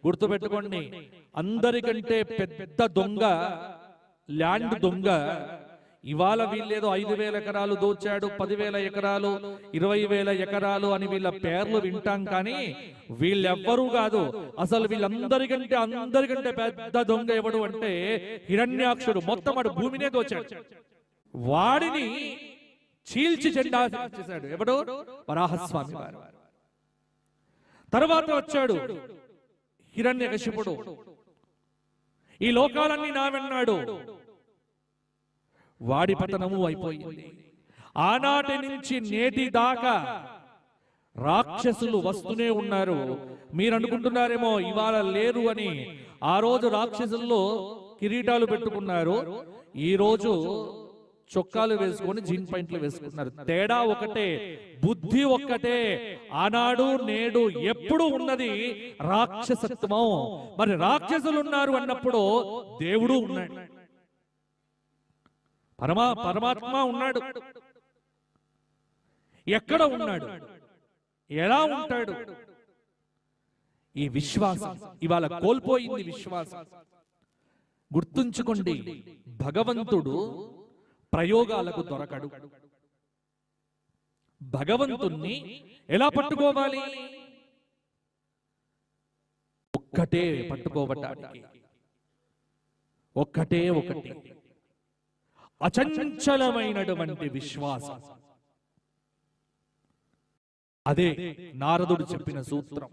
గుర్తుపెట్టుకోండి, అందరికంటే పెద్ద దొంగ ల్యాండ్ దొంగ. ఇవాళ వీళ్ళేదో 5,000 ఎకరాలు దోచాడు, 10,000 ఎకరాలు, 20,000 ఎకరాలు అని వీళ్ళ పేర్లు వింటాం. కానీ వీళ్ళెవ్వరూ కాదు. అసలు అందరికంటే పెద్ద దొంగ ఎవడు అంటే హిరణ్యాక్షుడు. మొత్తం వాడు భూమినే దోచాడు. వాడిని చీల్చి చెండా చేశాడు ఎవడు? వరాహస్వామి వారు. తర్వాత వచ్చాడు హిరణ్యకశిపుడు. ఈ లోకాలన్నీ నావెన్నాడు. వాడి పతనము అయిపోయింది. ఆనాటి నుంచి నేటి దాకా రాక్షసులు వస్తూనే ఉన్నారు. మీరు అనుకుంటున్నారేమో ఇవాళ లేరు అని. ఆ రోజు రాక్షసుల్లో కిరీటాలు పెట్టుకున్నారు, ఈ రోజు చొక్కాలు వేసుకొని జీన్ పాయింట్లు వేసుకున్నారు. తేడా ఒకటే, బుద్ధి ఒక్కటే. ఆనాడు నేడు ఎప్పుడు ఉన్నది రాక్షసత్వం. మరి రాక్షసులు ఉన్నారు అన్నప్పుడు దేవుడు ఉన్నాడు, పరమాత్మ ఉన్నాడు. ఎక్కడ ఉన్నాడు, ఎలా ఉంటాడు? ఈ విశ్వాసం ఇవాళ కోల్పోయింది. విశ్వాసం గుర్తుంచుకోండి, భగవంతుడు ప్రయోగాలకు దొరకడు. భగవంతుణ్ణి ఎలా పట్టుకోవాలి? ఒక్కటే పట్టుకోవటానికి, ఒక్కటే ఒకటి, అచంచలమైనటువంటి విశ్వాసం. అదే నారదుడు చెప్పిన సూత్రం.